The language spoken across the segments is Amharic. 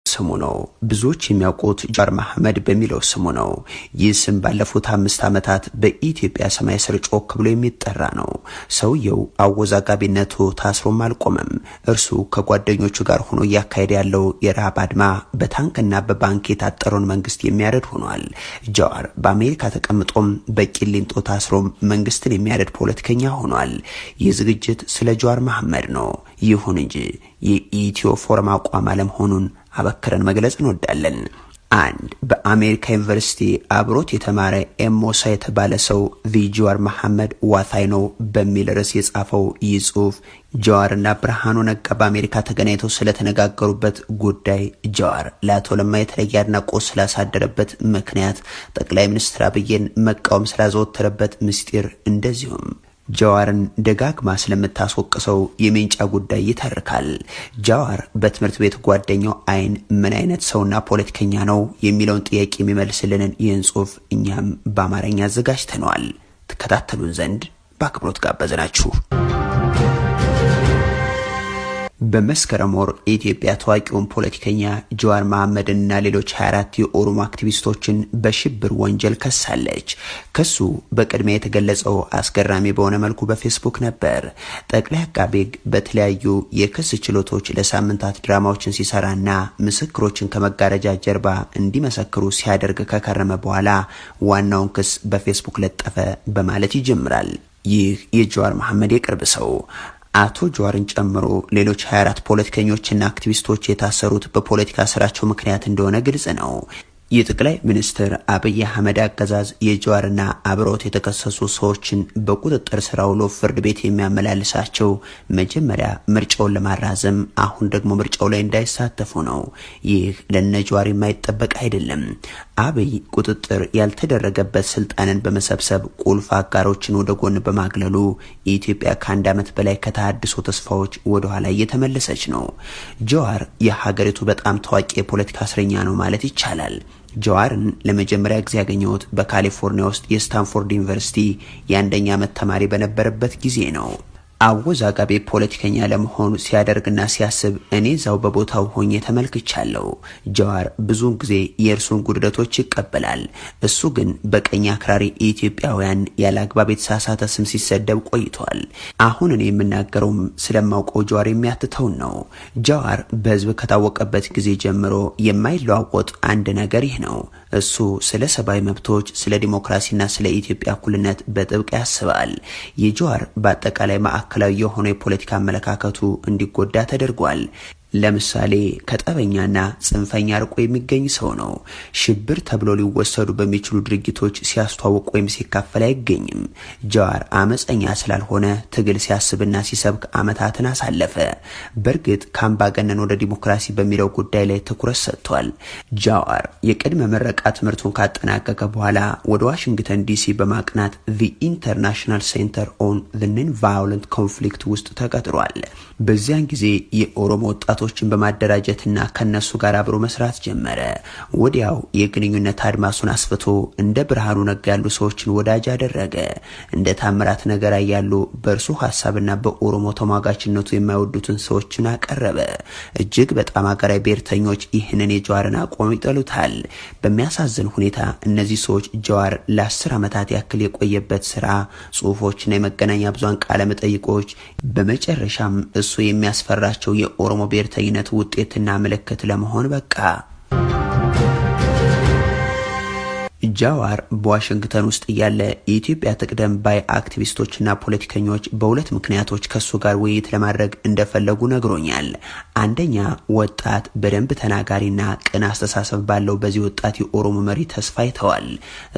ስሙ ነው። ብዙዎች የሚያውቁት ጃዋር መሐመድ በሚለው ስሙ ነው። ይህ ስም ባለፉት 5 ዓመታት በኢትዮጵያ ሰማይ ስር ጮክ ብሎ የሚጠራ ነው። ሰውየው አወዛጋቢነቱ ታስሮም አልቆመም። እርሱ ከጓደኞቹ ጋር ሆኖ እያካሄደ ያለው የረሃብ አድማ በታንክና በባንክ የታጠረውን መንግስት የሚያረድ ሆኗል። ጃዋር በአሜሪካ ተቀምጦም በቂሊንጦ ታስሮም መንግስትን የሚያረድ ፖለቲከኛ ሆኗል። ይህ ዝግጅት ስለ ጃዋር መሐመድ ነው። ይሁን እንጂ የኢትዮ ፎረም አቋም አለመሆኑን አበክረን መግለጽ እንወዳለን። አንድ በአሜሪካ ዩኒቨርሲቲ አብሮት የተማረ ኤሞሳ የተባለ ሰው ጃዋር መሐመድ ዋታይ ነው በሚል ርዕስ የጻፈው ይህ ጽሁፍ ጃዋርና ብርሃኑ ነጋ በአሜሪካ ተገናኝተው ስለተነጋገሩበት ጉዳይ፣ ጃዋር ለአቶ ለማ የተለየ አድናቆት ስላሳደረበት ምክንያት፣ ጠቅላይ ሚኒስትር አብይን መቃወም ስላዘወተረበት ምስጢር፣ እንደዚሁም ጃዋርን ደጋግማ ስለምታስወቅሰው የሜንጫ ጉዳይ ይተርካል። ጃዋር በትምህርት ቤት ጓደኛው አይን ምን አይነት ሰውና ፖለቲከኛ ነው የሚለውን ጥያቄ የሚመልስልንን ይህን ጽሁፍ እኛም በአማርኛ አዘጋጅተነዋል። ተከታተሉን ዘንድ በአክብሮት ጋበዝናችሁ። በመስከረም ወር ኢትዮጵያ ታዋቂውን ፖለቲከኛ ጃዋር መሐመድና ሌሎች 24 የኦሮሞ አክቲቪስቶችን በሽብር ወንጀል ከሳለች። ከሱ በቅድሚያ የተገለጸው አስገራሚ በሆነ መልኩ በፌስቡክ ነበር። ጠቅላይ አቃቤ ሕግ በተለያዩ የክስ ችሎቶች ለሳምንታት ድራማዎችን ሲሰራና ምስክሮችን ከመጋረጃ ጀርባ እንዲመሰክሩ ሲያደርግ ከከረመ በኋላ ዋናውን ክስ በፌስቡክ ለጠፈ በማለት ይጀምራል። ይህ የጃዋር መሐመድ የቅርብ ሰው አቶ ጃዋርን ጨምሮ ሌሎች 24 ፖለቲከኞችና አክቲቪስቶች የታሰሩት በፖለቲካ ስራቸው ምክንያት እንደሆነ ግልጽ ነው። የጠቅላይ ሚኒስትር አብይ አህመድ አገዛዝ የጃዋርና አብሮት የተከሰሱ ሰዎችን በቁጥጥር ስር አውሎ ፍርድ ቤት የሚያመላልሳቸው መጀመሪያ ምርጫውን ለማራዘም፣ አሁን ደግሞ ምርጫው ላይ እንዳይሳተፉ ነው። ይህ ለነጃዋር የማይጠበቅ አይደለም። አብይ ቁጥጥር ያልተደረገበት ስልጣንን በመሰብሰብ ቁልፍ አጋሮችን ወደ ጎን በማግለሉ ኢትዮጵያ ከ1 ዓመት በላይ ከተሃድሶ ተስፋዎች ወደ ኋላ እየተመለሰች ነው። ጃዋር የሀገሪቱ በጣም ታዋቂ የፖለቲካ እስረኛ ነው ማለት ይቻላል። ጃዋርን ለመጀመሪያ ጊዜ ያገኘሁት በካሊፎርኒያ ውስጥ የስታንፎርድ ዩኒቨርሲቲ የ1ኛ ዓመት ተማሪ በነበረበት ጊዜ ነው። አወዛጋቢ ፖለቲከኛ ለመሆኑ ሲያደርግና ሲያስብ እኔ ዛው በቦታው ሆኜ ተመልክቻለሁ። ጃዋር ብዙውን ጊዜ የእርሱን ጉድለቶች ይቀበላል። እሱ ግን በቀኝ አክራሪ ኢትዮጵያውያን ያለ አግባብ የተሳሳተ ስም ሲሰደብ ቆይቷል። አሁን እኔ የምናገረውም ስለማውቀው ጃዋር የሚያትተውን ነው። ጃዋር በህዝብ ከታወቀበት ጊዜ ጀምሮ የማይለዋወጥ አንድ ነገር ይህ ነው። እሱ ስለ ሰብአዊ መብቶች፣ ስለ ዲሞክራሲና ስለ ኢትዮጵያ እኩልነት በጥብቅ ያስባል። የጃዋር በአጠቃላይ ማዕከላዊ የሆነ የፖለቲካ አመለካከቱ እንዲጎዳ ተደርጓል። ለምሳሌ ከጠበኛና ጽንፈኛ ርቆ የሚገኝ ሰው ነው። ሽብር ተብሎ ሊወሰዱ በሚችሉ ድርጊቶች ሲያስተዋውቅ ወይም ሲካፈል አይገኝም። ጃዋር አመፀኛ ስላልሆነ ትግል ሲያስብና ሲሰብክ አመታትን አሳለፈ። በእርግጥ ከአምባገነን ወደ ዲሞክራሲ በሚለው ጉዳይ ላይ ትኩረት ሰጥቷል። ጃዋር የቅድመ ምረቃ ትምህርቱን ካጠናቀቀ በኋላ ወደ ዋሽንግተን ዲሲ በማቅናት the International Center on the Non-Violent Conflict ውስጥ ተቀጥሯል። በዚያን ጊዜ የኦሮሞ ወጣቶችን በማደራጀትና ከነሱ ጋር አብሮ መስራት ጀመረ። ወዲያው የግንኙነት አድማሱን አስፍቶ እንደ ብርሃኑ ነጋ ያሉ ሰዎችን ወዳጅ አደረገ። እንደ ታምራት ነገር ያሉ በእርሱ ሐሳብና በኦሮሞ ተሟጋችነቱ የማይወዱትን ሰዎችን አቀረበ። እጅግ በጣም አገራዊ ብሔርተኞች ይህንን የጃዋርን አቋም ይጠሉታል። በሚያሳዝን ሁኔታ እነዚህ ሰዎች ጃዋር ለ10 ዓመታት ያክል የቆየበት ስራ፣ ጽሁፎችና የመገናኛ ብዙሃን ቃለ መጠይቆች በመጨረሻም እሱ የሚያስፈራቸው የኦሮሞ ብሔርተኝነት ውጤትና ምልክት ለመሆን በቃ። ጃዋር በዋሽንግተን ውስጥ ያለ የኢትዮጵያ ትቅደም ባይ አክቲቪስቶችና ፖለቲከኞች በሁለት ምክንያቶች ከሱ ጋር ውይይት ለማድረግ እንደፈለጉ ነግሮኛል። አንደኛ፣ ወጣት በደንብ ተናጋሪና ቅን አስተሳሰብ ባለው በዚህ ወጣት የኦሮሞ መሪ ተስፋ ይተዋል።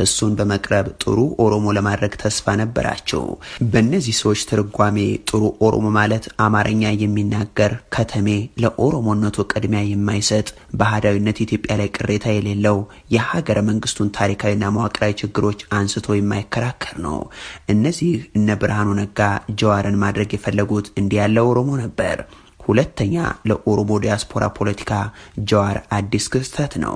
እሱን በመቅረብ ጥሩ ኦሮሞ ለማድረግ ተስፋ ነበራቸው። በእነዚህ ሰዎች ትርጓሜ ጥሩ ኦሮሞ ማለት አማርኛ የሚናገር ከተሜ፣ ለኦሮሞነቱ ቅድሚያ የማይሰጥ፣ በአህዳዊነት ኢትዮጵያ ላይ ቅሬታ የሌለው፣ የሀገረ መንግስቱን ታሪካዊና መዋቅራዊ ችግሮች አንስቶ የማይከራከር ነው። እነዚህ እነ ብርሃኑ ነጋ ጃዋርን ማድረግ የፈለጉት እንዲህ ያለ ኦሮሞ ነበር። ሁለተኛ፣ ለኦሮሞ ዲያስፖራ ፖለቲካ ጃዋር አዲስ ክስተት ነው።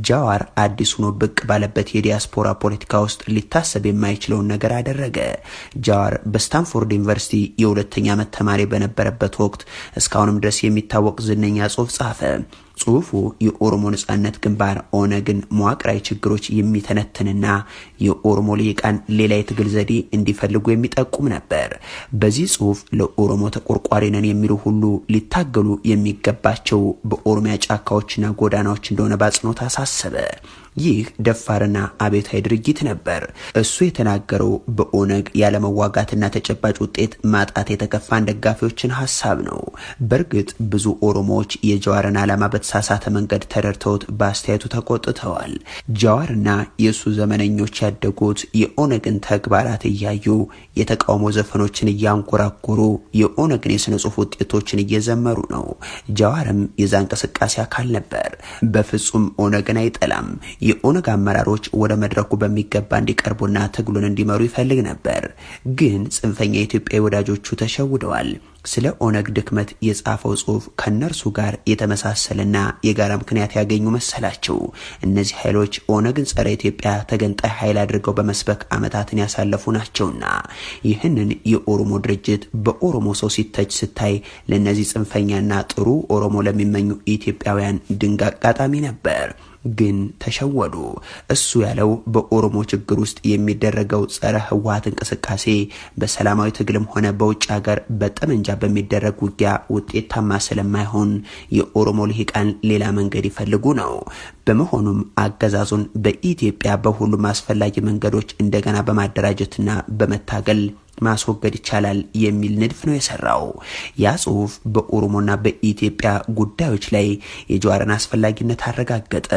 ጃዋር አዲስ ሆኖ ብቅ ባለበት የዲያስፖራ ፖለቲካ ውስጥ ሊታሰብ የማይችለውን ነገር አደረገ። ጃዋር በስታንፎርድ ዩኒቨርሲቲ የ2ኛ ዓመት ተማሪ በነበረበት ወቅት እስካሁንም ድረስ የሚታወቅ ዝነኛ ጽሑፍ ጻፈ። ጽሁፉ የኦሮሞ ነጻነት ግንባር ኦነግን መዋቅራዊ ችግሮች የሚተነትንና የኦሮሞ ልሂቃን ሌላ የትግል ዘዴ እንዲፈልጉ የሚጠቁም ነበር። በዚህ ጽሁፍ ለኦሮሞ ተቆርቋሪ ነን የሚሉ ሁሉ ሊታገሉ የሚገባቸው በኦሮሚያ ጫካዎችና ጎዳናዎች እንደሆነ በአጽንኦት አሳሰበ። ይህ ደፋርና አቤታዊ ድርጊት ነበር። እሱ የተናገረው በኦነግ ያለመዋጋትና ተጨባጭ ውጤት ማጣት የተከፋን ደጋፊዎችን ሀሳብ ነው። በእርግጥ ብዙ ኦሮሞዎች የጀዋርን ዓላማ በተሳሳተ መንገድ ተረድተውት በአስተያየቱ ተቆጥተዋል። ጀዋርና የእሱ ዘመነኞች ያደጉት የኦነግን ተግባራት እያዩ የተቃውሞ ዘፈኖችን እያንጎራጎሩ የኦነግን የስነ ጽሁፍ ውጤቶችን እየዘመሩ ነው። ጀዋርም የዛ እንቅስቃሴ አካል ነበር። በፍጹም ኦነግን አይጠላም። የኦነግ አመራሮች ወደ መድረኩ በሚገባ እንዲቀርቡና ትግሉን እንዲመሩ ይፈልግ ነበር። ግን ጽንፈኛ የኢትዮጵያ ወዳጆቹ ተሸውደዋል። ስለ ኦነግ ድክመት የጻፈው ጽሁፍ ከነርሱ ጋር የተመሳሰለና የጋራ ምክንያት ያገኙ መሰላቸው። እነዚህ ኃይሎች ኦነግን ጸረ ኢትዮጵያ ተገንጣይ ኃይል አድርገው በመስበክ አመታትን ያሳለፉ ናቸውና ይህንን የኦሮሞ ድርጅት በኦሮሞ ሰው ሲተች ስታይ ለነዚህ ጽንፈኛና ጥሩ ኦሮሞ ለሚመኙ ኢትዮጵያውያን ድንቅ አጋጣሚ ነበር። ግን ተሸወዱ። እሱ ያለው በኦሮሞ ችግር ውስጥ የሚደረገው ጸረ ህወሓት እንቅስቃሴ በሰላማዊ ትግልም ሆነ በውጭ ሀገር በጠመንጃ በሚደረግ ውጊያ ውጤታማ ስለማይሆን የኦሮሞ ልሂቃን ሌላ መንገድ ይፈልጉ ነው። በመሆኑም አገዛዙን በኢትዮጵያ በሁሉም አስፈላጊ መንገዶች እንደገና በማደራጀትና በመታገል ማስወገድ ይቻላል የሚል ንድፍ ነው የሰራው። ያ ጽሁፍ በኦሮሞና በኢትዮጵያ ጉዳዮች ላይ የጀዋርን አስፈላጊነት አረጋገጠ።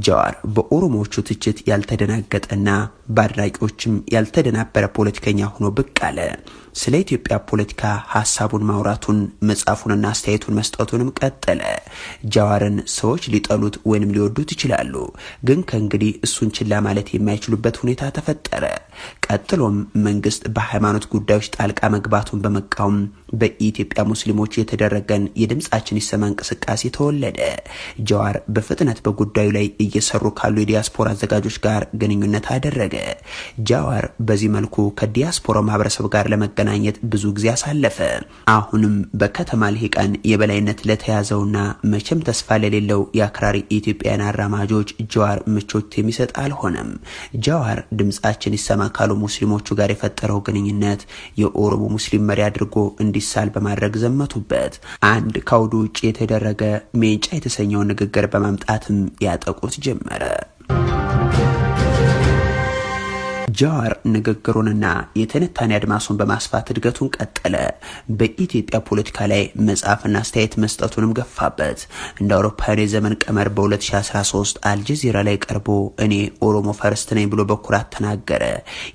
ጀዋር በኦሮሞዎቹ ትችት ያልተደናገጠና በአድናቂዎችም ያልተደናበረ ፖለቲከኛ ሆኖ ብቅ አለ። ስለ ኢትዮጵያ ፖለቲካ ሐሳቡን ማውራቱን መጻፉንና አስተያየቱን መስጠቱንም ቀጠለ። ጀዋርን ሰዎች ሊጠሉት ወይንም ሊወዱት ይችላሉ፣ ግን ከእንግዲህ እሱን ችላ ማለት የማይችሉበት ሁኔታ ተፈጠረ። ቀጥሎም መንግስት በሃይማኖት ጉዳዮች ጣልቃ መግባቱን በመቃወም በኢትዮጵያ ሙስሊሞች የተደረገን የድምጻችን ይሰማ እንቅስቃሴ ተወለደ። ጀዋር በፍጥነት በጉዳዩ ላይ እየሰሩ ካሉ የዲያስፖራ አዘጋጆች ጋር ግንኙነት አደረገ። ጀዋር በዚህ መልኩ ከዲያስፖራ ማህበረሰብ ጋር ለመገናኘት ብዙ ጊዜ አሳለፈ። አሁንም በከተማ ልሂቃን የበላይነት ለተያዘውና መቼም ተስፋ ለሌለው የአክራሪ ኢትዮጵያን አራማጆች ጀዋር ምቾት የሚሰጥ አልሆነም። ጀዋር ድምጻችን ይሰማ ካሉ ሙስሊሞቹ ጋር የፈጠረው ግንኙነት የኦሮሞ ሙስሊም መሪ አድርጎ እንዲሳል በማድረግ ዘመቱበት። አንድ ከአውዱ ውጭ የተደረገ ሜንጫ የተሰኘውን ንግግር በማምጣትም ያጠቁት ጀመረ። ጀዋር ንግግሩንና የትንታኔ አድማሱን በማስፋት እድገቱን ቀጠለ። በኢትዮጵያ ፖለቲካ ላይ መጻፍና አስተያየት መስጠቱንም ገፋበት። እንደ አውሮፓውያን የዘመን ቀመር በ2013 አልጀዚራ ላይ ቀርቦ እኔ ኦሮሞ ፈርስት ነኝ ብሎ በኩራት ተናገረ።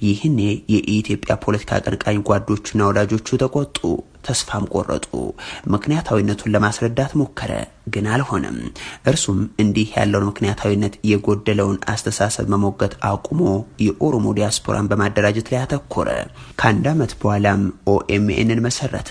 ይህኔ የኢትዮጵያ ፖለቲካ አቀንቃኝ ጓዶቹና ወዳጆቹ ተቆጡ፣ ተስፋም ቆረጡ። ምክንያታዊነቱን ለማስረዳት ሞከረ፣ ግን አልሆነም። እርሱም እንዲህ ያለውን ምክንያታዊነት የጎደለውን አስተሳሰብ መሞገት አቁሞ የኦሮሞ ዲያስፖራን በማደራጀት ላይ አተኮረ። ከአንድ ዓመት በኋላም ኦኤምኤንን መሰረተ።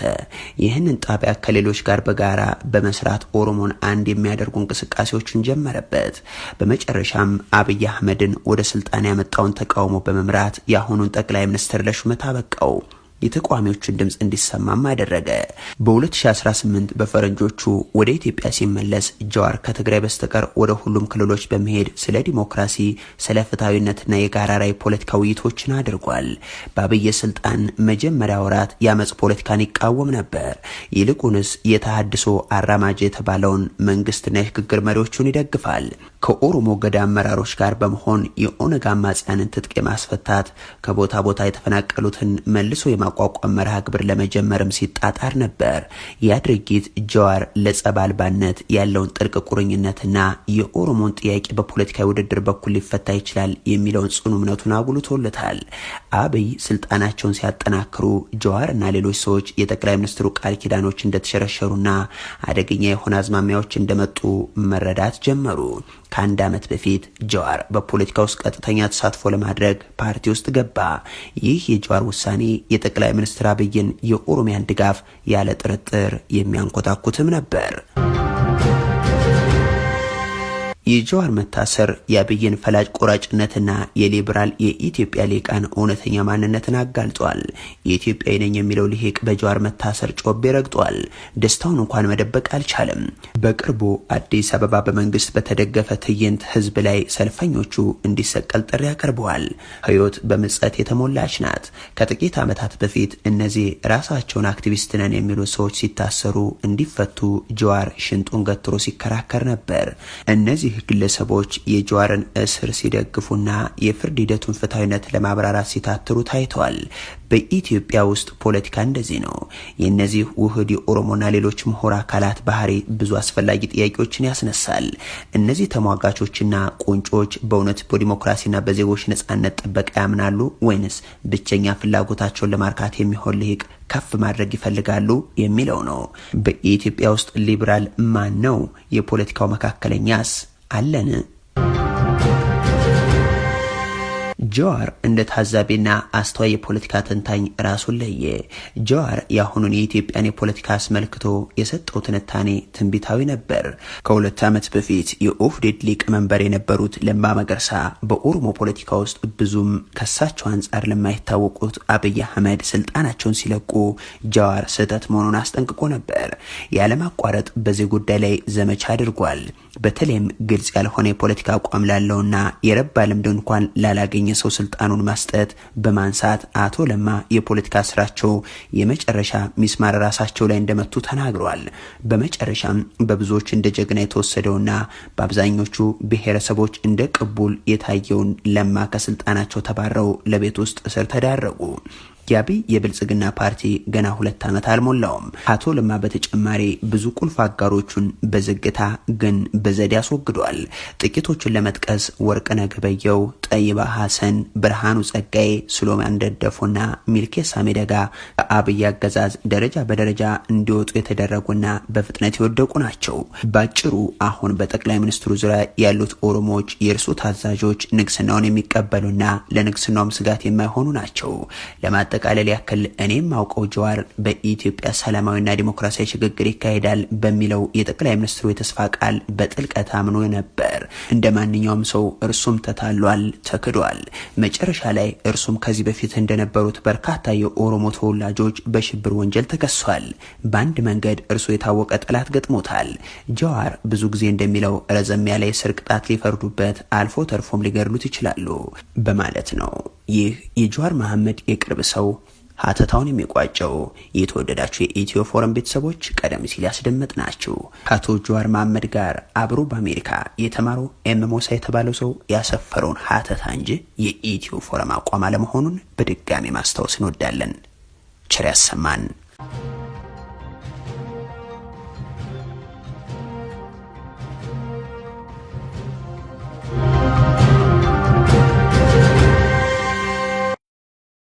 ይህንን ጣቢያ ከሌሎች ጋር በጋራ በመስራት ኦሮሞን አንድ የሚያደርጉ እንቅስቃሴዎችን ጀመረበት። በመጨረሻም አብይ አህመድን ወደ ስልጣን ያመጣውን ተቃውሞ በመምራት የአሁኑን ጠቅላይ ሚኒስትር ለሹመት አበቃው። የተቃዋሚዎችን ድምጽ እንዲሰማም አደረገ። በ2018 በፈረንጆቹ ወደ ኢትዮጵያ ሲመለስ ጀዋር ከትግራይ በስተቀር ወደ ሁሉም ክልሎች በመሄድ ስለ ዲሞክራሲ፣ ስለ ፍትሃዊነትና የጋራ ራዕይ ፖለቲካ ውይይቶችን አድርጓል። በአብይ ስልጣን መጀመሪያ ወራት የአመጽ ፖለቲካን ይቃወም ነበር። ይልቁንስ የተሃድሶ አራማጅ የተባለውን መንግስትና የሽግግር መሪዎቹን ይደግፋል። ከኦሮሞ ገዳ አመራሮች ጋር በመሆን የኦነግ አማጽያንን ትጥቅ የማስፈታት ከቦታ ቦታ የተፈናቀሉትን መልሶ የማቋቋም መርሃ ግብር ለመጀመርም ሲጣጣር ነበር። ያ ድርጊት ጀዋር ለጸብ አልባነት ያለውን ጥልቅ ቁርኝነትና የኦሮሞን ጥያቄ በፖለቲካዊ ውድድር በኩል ሊፈታ ይችላል የሚለውን ጽኑ እምነቱን አጉልቶለታል። አብይ ስልጣናቸውን ሲያጠናክሩ ጀዋርና ሌሎች ሰዎች የጠቅላይ ሚኒስትሩ ቃል ኪዳኖች እንደተሸረሸሩና አደገኛ የሆነ አዝማሚያዎች እንደመጡ መረዳት ጀመሩ። ከአንድ ዓመት በፊት ጀዋር በፖለቲካ ውስጥ ቀጥተኛ ተሳትፎ ለማድረግ ፓርቲ ውስጥ ገባ። ይህ የጀዋር ውሳኔ የጠቅላይ ሚኒስትር አብይን የኦሮሚያን ድጋፍ ያለ ጥርጥር የሚያንኮታኩትም ነበር። የጀዋር መታሰር የአብይን ፈላጭ ቆራጭነትና የሊበራል የኢትዮጵያ ሊቃን እውነተኛ ማንነትን አጋልጧል። የኢትዮጵያዊ ነኝ የሚለው ሊቅ በጀዋር መታሰር ጮቤ ረግጧል። ደስታውን እንኳን መደበቅ አልቻለም። በቅርቡ አዲስ አበባ በመንግስት በተደገፈ ትዕይንት ህዝብ ላይ ሰልፈኞቹ እንዲሰቀል ጥሪ ያቀርበዋል። ህይወት በምጸት የተሞላች ናት። ከጥቂት ዓመታት በፊት እነዚህ ራሳቸውን አክቲቪስት ነን የሚሉ ሰዎች ሲታሰሩ እንዲፈቱ ጀዋር ሽንጡን ገትሮ ሲከራከር ነበር። እነዚህ ግለሰቦች የጀዋርን እስር ሲደግፉና የፍርድ ሂደቱን ፍትሐዊነት ለማብራራት ሲታትሩ ታይተዋል። በኢትዮጵያ ውስጥ ፖለቲካ እንደዚህ ነው። የነዚህ ውህድ የኦሮሞና ሌሎች ምሁር አካላት ባህሪ ብዙ አስፈላጊ ጥያቄዎችን ያስነሳል። እነዚህ ተሟጋቾችና ቁንጮች በእውነት በዲሞክራሲና በዜጎች ነጻነት ጥበቃ ያምናሉ ወይንስ ብቸኛ ፍላጎታቸውን ለማርካት የሚሆን ልሂቅ ከፍ ማድረግ ይፈልጋሉ የሚለው ነው። በኢትዮጵያ ውስጥ ሊበራል ማን ነው? የፖለቲካው መካከለኛስ አለን? ጀዋር እንደ ታዛቢና አስተዋይ የፖለቲካ ተንታኝ ራሱን ለየ። ጀዋር የአሁኑን የኢትዮጵያን የፖለቲካ አስመልክቶ የሰጠው ትንታኔ ትንቢታዊ ነበር። ከሁለት ዓመት በፊት የኦህዴድ ሊቀመንበር የነበሩት ለማ መገርሳ በኦሮሞ ፖለቲካ ውስጥ ብዙም ከሳቸው አንጻር ለማይታወቁት አብይ አህመድ ስልጣናቸውን ሲለቁ ጀዋር ስህተት መሆኑን አስጠንቅቆ ነበር። ያለማቋረጥ በዚህ ጉዳይ ላይ ዘመቻ አድርጓል። በተለይም ግልጽ ያልሆነ የፖለቲካ አቋም ላለውና የረባ ልምድ እንኳን ላላገኘ ሰው ስልጣኑን ማስጠት በማንሳት አቶ ለማ የፖለቲካ ስራቸው የመጨረሻ ሚስማር ራሳቸው ላይ እንደመቱ ተናግረዋል። በመጨረሻም በብዙዎች እንደ ጀግና የተወሰደውና በአብዛኞቹ ብሔረሰቦች እንደ ቅቡል የታየውን ለማ ከስልጣናቸው ተባረው ለቤት ውስጥ እስር ተዳረጉ። የአብይ የብልጽግና ፓርቲ ገና 2 ዓመት አልሞላውም። አቶ ለማ በተጨማሪ ብዙ ቁልፍ አጋሮቹን በዝግታ ግን በዘዴ አስወግዷል። ጥቂቶቹን ለመጥቀስ ወርቅነህ ገበየሁ፣ ጠይባ ሐሰን፣ ብርሃኑ ጸጋዬ፣ ሱሌማን ደደፎና ሚልኬሳ ሚደጋ በአብይ አገዛዝ ደረጃ በደረጃ እንዲወጡ የተደረጉና በፍጥነት የወደቁ ናቸው። ባጭሩ አሁን በጠቅላይ ሚኒስትሩ ዙሪያ ያሉት ኦሮሞዎች የእርሱ ታዛዦች ንግስናውን የሚቀበሉና ለንግስናውም ስጋት የማይሆኑ ናቸው። ለማጠቃለል ያክል እኔም አውቀው ጀዋር በኢትዮጵያ ሰላማዊና ዲሞክራሲያዊ ሽግግር ይካሄዳል በሚለው የጠቅላይ ሚኒስትሩ የተስፋ ቃል በጥልቀት አምኖ ነበር። እንደ ማንኛውም ሰው እርሱም ተታሏል፣ ተክዷል። መጨረሻ ላይ እርሱም ከዚህ በፊት እንደነበሩት በርካታ የኦሮሞ ተወላጆች በሽብር ወንጀል ተከሷል። በአንድ መንገድ እርሱ የታወቀ ጠላት ገጥሞታል። ጀዋር ብዙ ጊዜ እንደሚለው ረዘም ያለ የእስር ቅጣት ሊፈርዱበት አልፎ ተርፎም ሊገድሉት ይችላሉ በማለት ነው። ይህ የጀዋር መሐመድ የቅርብ ሰው ሀተታውን የሚቋጨው። የተወደዳችሁ የኢትዮ ፎረም ቤተሰቦች ቀደም ሲል ያስደመጥናችሁ ከአቶ ጀዋር መሐመድ ጋር አብሮ በአሜሪካ የተማረው ኤምሞሳ የተባለው ሰው ያሰፈረውን ሀተታ እንጂ የኢትዮ ፎረም አቋም አለመሆኑን በድጋሚ ማስታወስ እንወዳለን። ቸር ያሰማን።